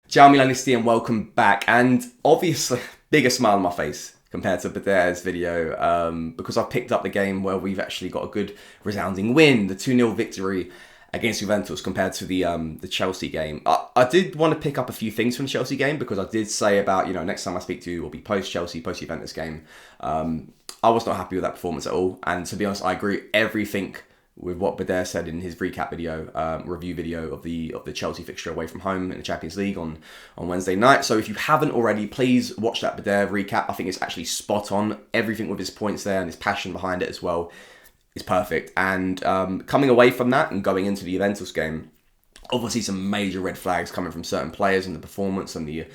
Ciao Milanisti and welcome back. And obviously, bigger smile on my face compared to Bader's video because I've picked up the game where we've actually got a good resounding win, the 2-0 victory against Juventus compared to the Chelsea game. I did want to pick up a few things from the Chelsea game because I did say about, next time I speak to you will be post-Chelsea, post-Juventus game. I was not happy with that performance at all. And to be honest, I agree everything with what Bader said in his recap video, review video of the Chelsea fixture away from home in the Champions League on Wednesday night. So if you haven't already, please watch that Bader recap. I think it's actually spot on. Everything with his points there and his passion behind it as well is perfect. And coming away from that and going into the Juventus game, obviously some major red flags coming from certain players and the performance and the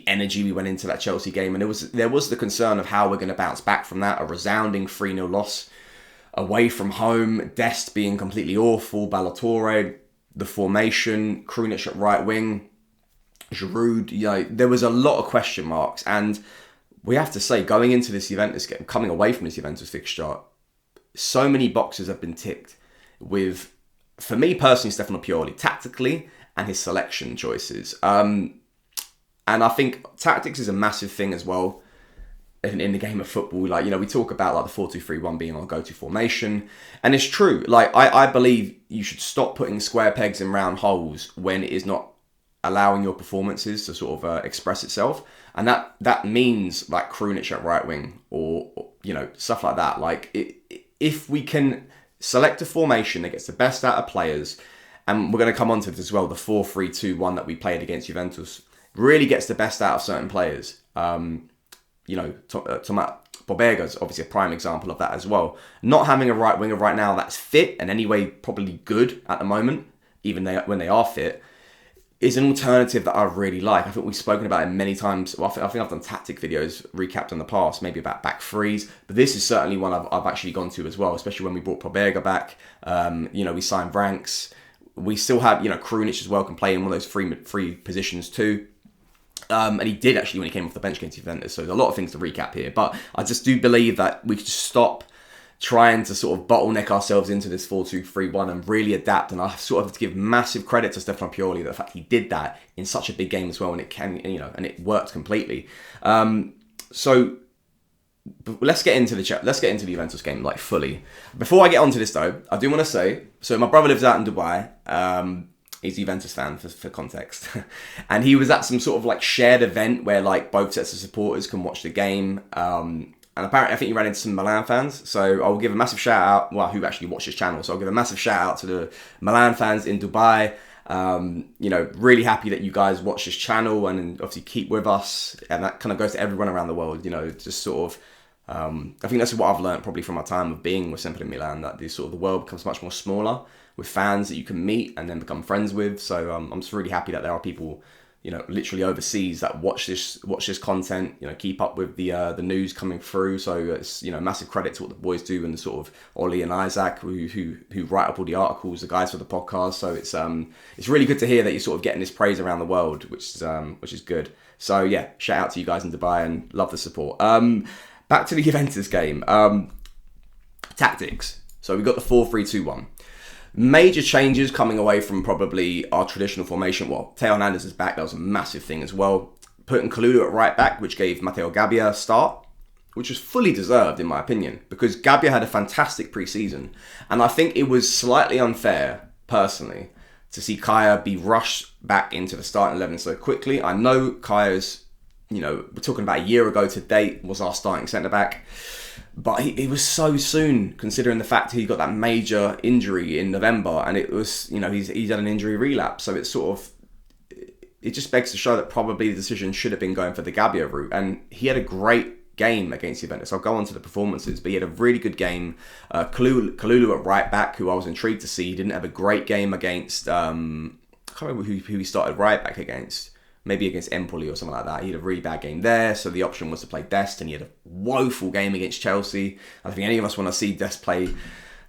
energy we went into that Chelsea game. And there was the concern of how we're going to bounce back from that, a resounding 3-0 loss away from home, Dest being completely awful, Ballatore, the formation, Krunic at right wing, Giroud, there was a lot of question marks. And we have to say, going into this Juventus game, coming away from this Juventus fixture, so many boxes have been ticked with, for me personally, Stefano Pioli, tactically and his selection choices. And I think tactics is a massive thing as well. In the game of football, we talk about the 4-2-3-1 being our go-to formation, and it's true. I believe you should stop putting square pegs in round holes when it is not allowing your performances to sort of express itself, and that means Krunic at right wing or stuff like that. If we can select a formation that gets the best out of players, and we're going to come on to this as well, the 4-3-2-1 that we played against Juventus really gets the best out of certain players. Tomat Pobegga's obviously a prime example of that as well. Not having a right winger right now that's fit and anyway probably good at the moment, even when they are fit, is an alternative that I really like. I think we've spoken about it many times. Well, I think I've done tactic videos recapped in the past, maybe about back threes, but this is certainly one I've actually gone to as well, especially when we brought Pobegga back. We signed Ranks. We still have, Krunic as well can play in one of those free positions too. And he did actually when he came off the bench against Juventus. So there's a lot of things to recap here. But I just do believe that we should stop trying to sort of bottleneck ourselves into this 4-2-3-1 and really adapt. And I sort of have to give massive credit to Stefano Pioli, the fact he did that in such a big game as well, and it worked completely. So let's get into the Juventus game fully. Before I get onto this though, I do want to say, so my brother lives out in Dubai. He's a Juventus fan for context. And he was at some sort of shared event where both sets of supporters can watch the game. And apparently I think he ran into some Milan fans. So I'll give a massive shout out, who actually watched his channel. So I'll give a massive shout out to the Milan fans in Dubai. Really happy that you guys watch this channel and obviously keep with us. And that kind of goes to everyone around the world, just sort of, I think that's what I've learned probably from my time of being with Simple in Milan, that the world becomes much more smaller with fans that you can meet and then become friends with. So I'm just really happy that there are people, literally overseas that watch this content, keep up with the news coming through. So it's, massive credit to what the boys do and the sort of Ollie and Isaac who write up all the articles, the guys for the podcast. So it's really good to hear that you're sort of getting this praise around the world, which is good. So yeah, shout out to you guys in Dubai and love the support. Back to the Juventus game. Tactics. So we got the 4-3-2-1. Major changes coming away from probably our traditional formation. Well, Theo Hernandez is back. That was a massive thing as well. Putting Kalulu at right back, which gave Matteo Gabbia a start, which was fully deserved in my opinion, because Gabbia had a fantastic pre-season. And I think it was slightly unfair, personally, to see Kaya be rushed back into the starting 11 so quickly. I know Kaya's, we're talking about a year ago to date, was our starting centre-back. But it was so soon, considering the fact he got that major injury in November, and it was, he's had an injury relapse. So it's it just begs to show that probably the decision should have been going for the Gabbia route. And he had a great game against Juventus. I'll go on to the performances, but he had a really good game. Kalulu at right back, who I was intrigued to see. He didn't have a great game against, I can't remember who he started right back against. Maybe against Empoli or something like that. He had a really bad game there, so the option was to play Dest, and he had a woeful game against Chelsea. I don't think any of us want to see Dest play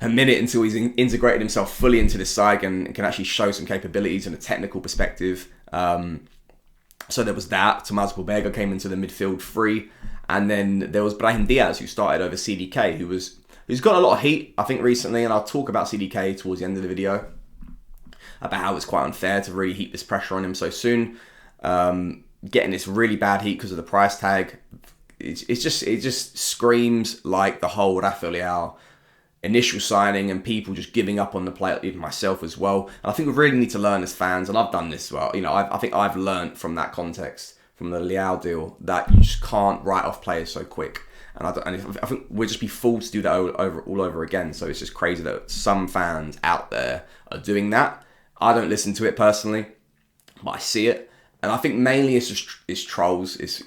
a minute until he's integrated himself fully into this side and can actually show some capabilities in a technical perspective. So there was that. Tomás Pobegga came into the midfield free, and then there was Brahim Diaz, who started over CDK, who's got a lot of heat, I think, recently, and I'll talk about CDK towards the end of the video, about how it's quite unfair to really heap this pressure on him so soon. getting this really bad heat because of the price tag. It just screams like the whole Rafa Leão initial signing and people just giving up on the player, even myself as well. And I think we really need to learn as fans, and I've done this well. I think I've learned from that context, from the Leão deal, that you just can't write off players so quick. And I think we'll just be fooled to do that all over again. So it's just crazy that some fans out there are doing that. I don't listen to it personally, but I see it. And I think mainly it's trolls. It's,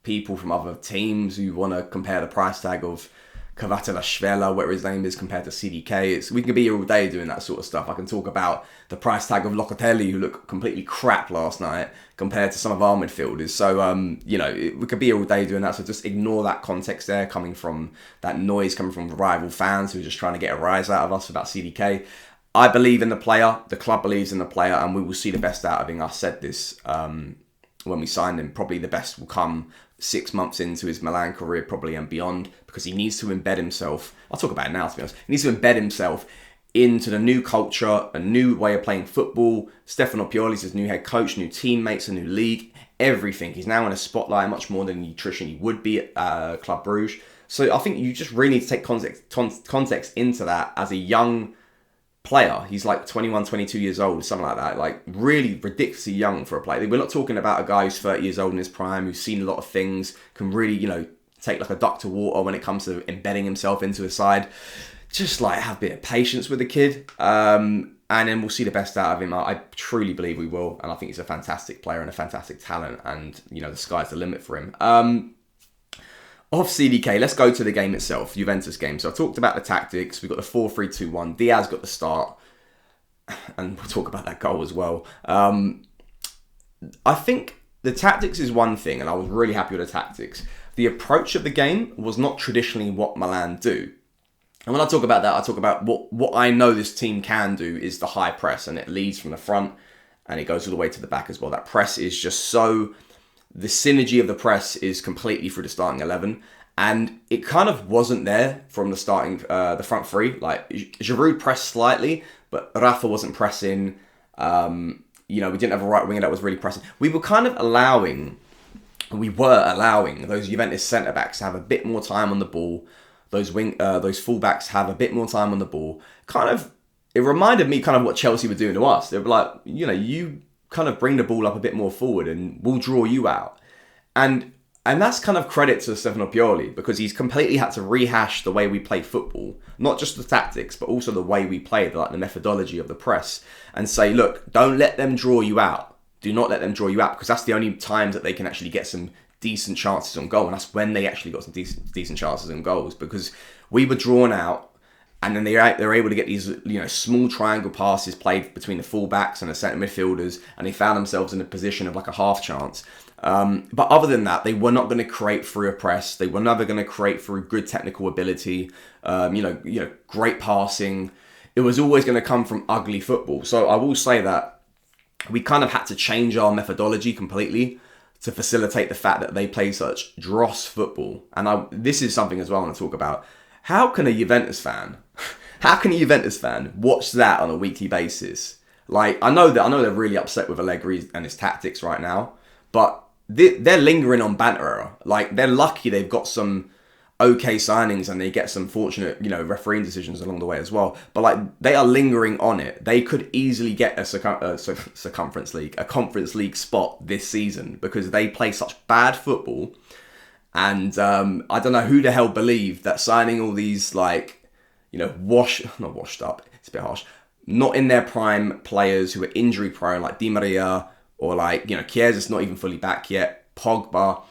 people from other teams who want to compare the price tag of Kvaratskhelia, whatever his name is, compared to CDK. We can be here all day doing that sort of stuff. I can talk about the price tag of Locatelli, who looked completely crap last night, compared to some of our midfielders. So, we could be here all day doing that. So just ignore that context there, coming from that noise coming from rival fans who are just trying to get a rise out of us about CDK. I believe in the player. The club believes in the player, and we will see the best out of him. I said this when we signed him. Probably the best will come 6 months into his Milan career, probably, and beyond, because he needs to embed himself. I'll talk about it now, to be honest. He needs to embed himself into the new culture, a new way of playing football. Stefano Pioli is his new head coach, new teammates, a new league, everything. He's now in a spotlight much more than he traditionally would be at Club Bruges. So I think you just really need to take context into that as a young player. He's like 21, 22 years old, something like that. Like, really ridiculously young for a player. We're not talking about a guy who's 30 years old in his prime, who's seen a lot of things, can really, take like a duck to water when it comes to embedding himself into a side. Just have a bit of patience with the kid. And then we'll see the best out of him. I truly believe we will. And I think he's a fantastic player and a fantastic talent. And, the sky's the limit for him. Off CDK, let's go to the game itself, Juventus game. So I talked about the tactics. We've got the 4-3-2-1. Diaz got the start. And we'll talk about that goal as well. I think the tactics is one thing, and I was really happy with the tactics. The approach of the game was not traditionally what Milan do. And when I talk about that, I talk about what I know this team can do is the high press, and it leads from the front and it goes all the way to the back as well. That press is just so... The synergy of the press is completely through the starting 11, and it kind of wasn't there from the the front three. Like, Giroud pressed slightly, but Rafa wasn't pressing. We didn't have a right winger that was really pressing. We were allowing those Juventus centre backs to have a bit more time on the ball. Those full backs have a bit more time on the ball. It reminded me of what Chelsea were doing to us. They were like, you kind of bring the ball up a bit more forward and we'll draw you out. And that's credit to Stefano Pioli, because he's completely had to rehash the way we play football, not just the tactics, but also the way we play, the methodology of the press, and say, look, don't let them draw you out. Do not let them draw you out, because that's the only times that they can actually get some decent chances on goal. And that's when they actually got some decent chances on goals, because we were drawn out. And then they're able to get these, small triangle passes played between the fullbacks and the centre midfielders, and they found themselves in a position of like a half chance. But other than that, they were not going to create through a press. They were never going to create through good technical ability, great passing. It was always going to come from ugly football. So I will say that we kind of had to change our methodology completely to facilitate the fact that they play such dross football. And this is something as well I want to talk about. How can a Juventus fan watch that on a weekly basis? I know they're really upset with Allegri and his tactics right now, but they're lingering on banter. They're lucky they've got some okay signings and they get some fortunate, refereeing decisions along the way as well. But they are lingering on it. They could easily get a conference league spot this season, because they play such bad football. And I don't know who the hell believed that signing all these not washed up, it's a bit harsh, not in their prime players who are injury prone, like Di Maria, or Chiesa's not even fully back yet, Pogba,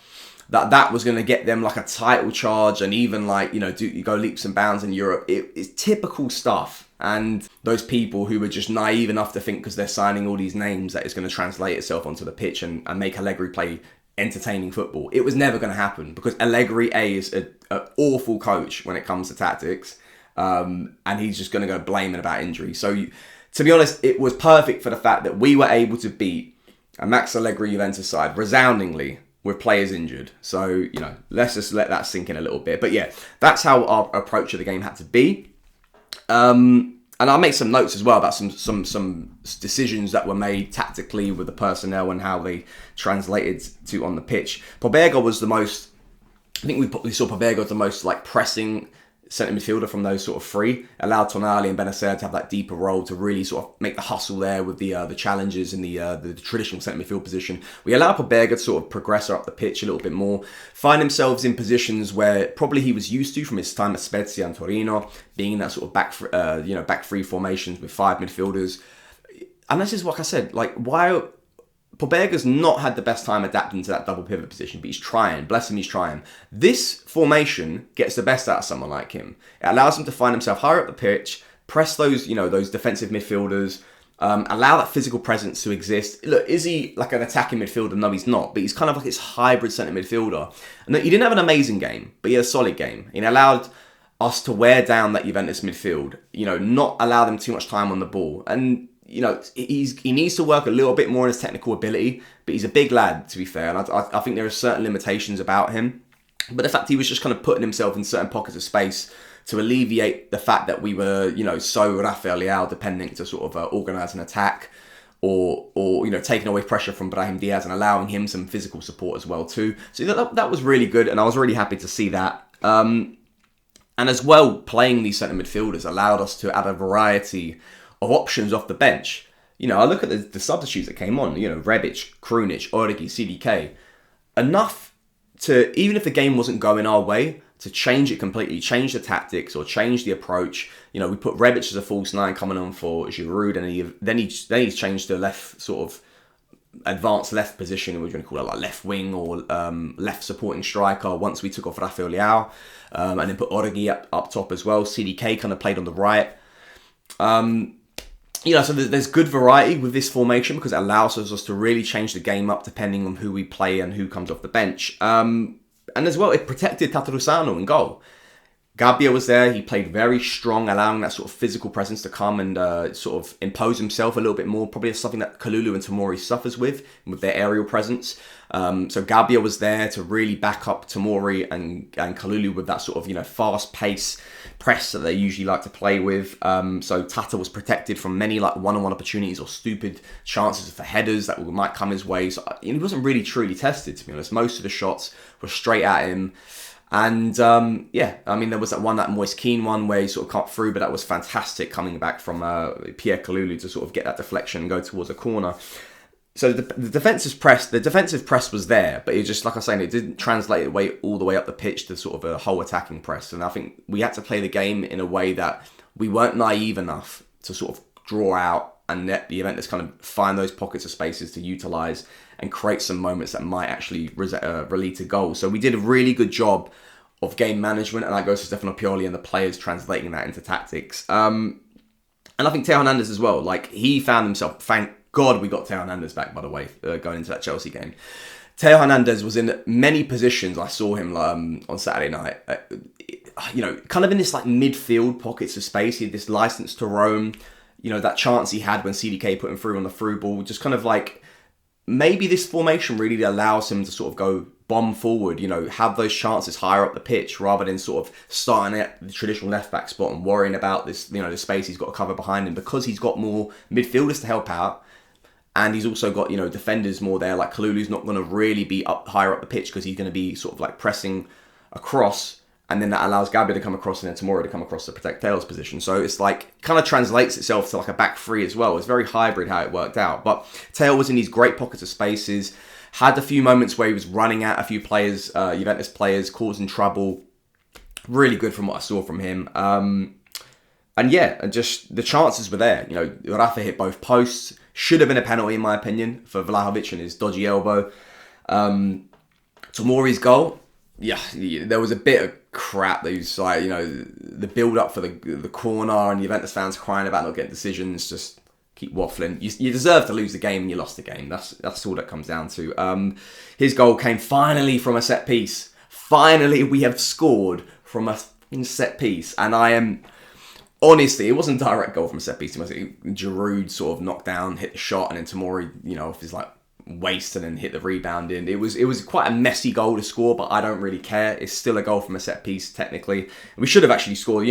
that was going to get them a title charge and even you go leaps and bounds in Europe. It's typical stuff. And those people who were just naive enough to think because they're signing all these names that it's going to translate itself onto the pitch and make Allegri play entertaining football. It was never going to happen, because Allegri is an awful coach when it comes to tactics, and he's just going to go blaming about injury. So to be honest, it was perfect for the fact that we were able to beat a Max Allegri Juventus side resoundingly with players injured. So, let's just let that sink in a little bit. But yeah, that's how our approach of the game had to be. And And I'll make some notes as well about some decisions that were made tactically with the personnel and how they translated to on the pitch. Pobega was the most, I think we saw Pobega was the most like pressing centre midfielder from those sort of three. Allowed Tonali and Benacer to have that deeper role to really sort of make the hustle there with the challenges in the traditional centre midfield position. We allowed Pobega to sort of progress up the pitch a little bit more, find himself in positions where probably he was used to from his time at Spezia and Torino, being in that sort of back three formations with five midfielders. And this is what I said, like, why Pobega's not had the best time adapting to that double pivot position, but he's trying. Bless him, he's trying. This formation gets the best out of someone like him. It allows him to find himself higher up the pitch, press those defensive midfielders, allow that physical presence to exist. Look, is he like an attacking midfielder? No, he's not. But he's kind of like this hybrid centre midfielder. And he didn't have an amazing game, but he had a solid game. He allowed us to wear down that Juventus midfield, not allow them too much time on the ball. And he needs to work a little bit more on his technical ability, but he's a big lad, to be fair, and I think there are certain limitations about him. But the fact he was just kind of putting himself in certain pockets of space to alleviate the fact that we were, so Rafael Leao dependent to sort of organise an attack, or taking away pressure from Brahim Diaz and allowing him some physical support as well too. So that was really good, and I was really happy to see that. And as well, playing these centre midfielders allowed us to add a variety of options off the bench. I look at the substitutes that came on, Rebic, Krunic, Origi, CDK. Enough to, even if the game wasn't going our way, to change it completely, change the tactics or change the approach. We put Rebic as a false nine coming on for Giroud, and then he's changed to left sort of advanced left position, we're going to call it like left wing or left supporting striker once we took off Rafael Leao, and then put Origi up top as well. CDK kind of played on the right. So there's good variety with this formation because it allows us to really change the game up depending on who we play and who comes off the bench. And as well, it protected Tatarusanu in goal. Gabbia was there. He played very strong, allowing that sort of physical presence to come and sort of impose himself a little bit more. Probably something that Kalulu and Tomori suffers with their aerial presence. So Gabbia was there to really back up Tomori and Kalulu with that sort of, fast pace press that they usually like to play with. So Tata was protected from many like one-on-one opportunities or stupid chances for headers that might come his way. So he wasn't really truly tested, to be honest. Most of the shots were straight at him. And there was that Moise Kean one where he sort of cut through, but that was fantastic coming back from Pierre Kalulu to sort of get that deflection and go towards a corner. So the defensive press was there, but it just, like I was saying, it didn't translate all the way up the pitch to sort of a whole attacking press. And I think we had to play the game in a way that we weren't naive enough to sort of draw out and let the Juventus kind of find those pockets of spaces to utilise and create some moments that might actually lead to goals. So we did a really good job of game management, and that goes to Stefano Pioli and the players translating that into tactics. And I think Theo Hernandez as well, like he found himself, thank God we got Theo Hernandez back, by the way, going into that Chelsea game. Theo Hernandez was in many positions. I saw him on Saturday night, kind of in this like midfield pockets of space. He had this license to roam, that chance he had when CDK put him through on the through ball, just kind of like, maybe this formation really allows him to sort of go bomb forward, have those chances higher up the pitch rather than sort of starting at the traditional left back spot and worrying about this, the space he's got to cover behind him, because he's got more midfielders to help out. And he's also got, defenders more there. Like Kalulu's not going to really be up higher up the pitch because he's going to be sort of like pressing across. And then that allows Gabbia to come across and then Tomori to come across to protect Teo's position. So it's like, kind of translates itself to like a back three as well. It's very hybrid how it worked out. But Teo was in these great pockets of spaces. Had a few moments where he was running at a few players, Juventus players, causing trouble. Really good from what I saw from him. And just the chances were there. Rafa hit both posts. Should have been a penalty, in my opinion, for Vlahovic and his dodgy elbow. Tomori's goal, there was a bit of crap. That was like, the build-up for the corner and Juventus fans crying about not getting decisions. Just keep waffling. You deserve to lose the game and you lost the game. That's all that comes down to. His goal came finally from a set piece. Finally, we have scored from a set piece. And I am... Honestly, it wasn't a direct goal from a set piece. Giroud sort of knocked down, hit the shot, and then Tomori, off his like waste and then hit the rebound in. It was quite a messy goal to score, but I don't really care. It's still a goal from a set piece, technically. We should have actually scored,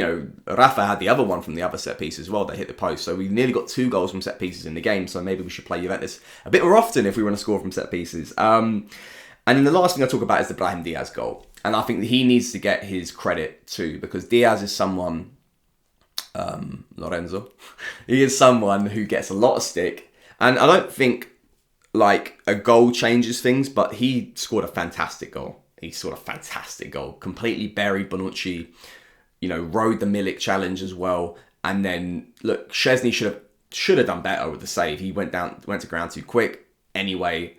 Rafa had the other one from the other set piece as well that hit the post. So we nearly got 2 goals from set pieces in the game. So maybe we should play Juventus a bit more often if we want to score from set pieces. And then the last thing I talk about is the Brahim Diaz goal. And I think that he needs to get his credit too, because Diaz is someone, Lorenzo, he is someone who gets a lot of stick. And I don't think like a goal changes things, but he scored a fantastic goal. Completely buried Bonucci, rode the Milik challenge as well. And then look, Szczesny should have done better with the save. He went to ground too quick. Anyway,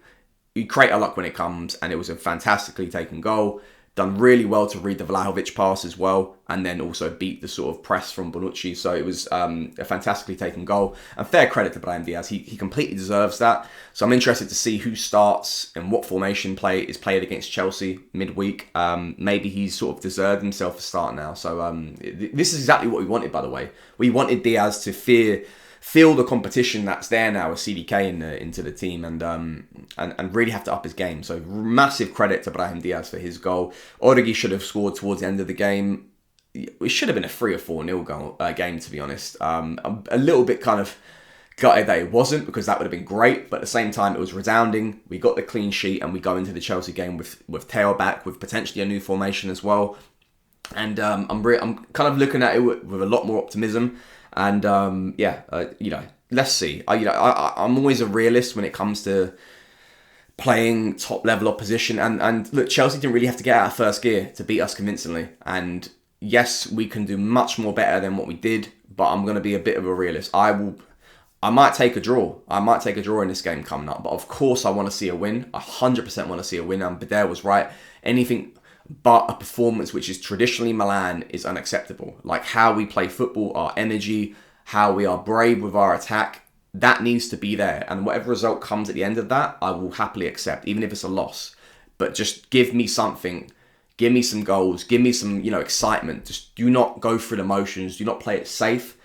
you create a luck when it comes, and it was a fantastically taken goal. Done really well to read the Vlahovic pass as well, and then also beat the sort of press from Bonucci. So it was a fantastically taken goal. And fair credit to Brahim Diaz. He completely deserves that. So I'm interested to see who starts and what formation is played against Chelsea midweek. Maybe he's sort of deserved himself a start now. So this is exactly what we wanted, by the way. We wanted Diaz to feel the competition that's there now with CDK into the team and really have to up his game. So massive credit to Brahim Diaz for his goal. Origi should have scored towards the end of the game. It should have been a 3 or 4-0 game, to be honest. I'm a little bit kind of gutted that it wasn't, because that would have been great. But at the same time, it was resounding. We got the clean sheet, and we go into the Chelsea game with Theo back, with potentially a new formation as well. And I'm kind of looking at it with a lot more optimism. And let's see. I'm always a realist when it comes to playing top level opposition. And look, Chelsea didn't really have to get out of first gear to beat us convincingly. And yes, we can do much more better than what we did. But I'm going to be a bit of a realist. I might take a draw. I might take a draw in this game coming up. But of course, I want to see a win. I 100% want to see a win. And Bader was right. Anything but a performance which is traditionally Milan is unacceptable. Like how we play football, our energy, how we are brave with our attack, that needs to be there. And whatever result comes at the end of that, I will happily accept, even if it's a loss. But just give me something. Give me some goals. Give me some, excitement. Just do not go through the motions. Do not play it safe.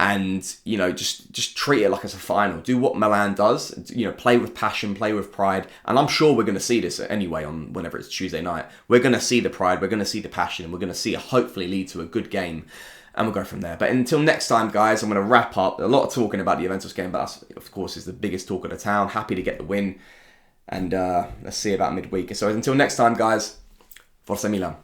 And, just treat it like it's a final. Do what Milan does. Play with passion, play with pride. And I'm sure we're going to see this anyway on whenever it's Tuesday night. We're going to see the pride. We're going to see the passion. And we're going to see it hopefully lead to a good game. And we'll go from there. But until next time, guys, I'm going to wrap up. A lot of talking about the Juventus game. But that, of course, is the biggest talk of the town. Happy to get the win. And let's see about midweek. So until next time, guys. Forza Milan.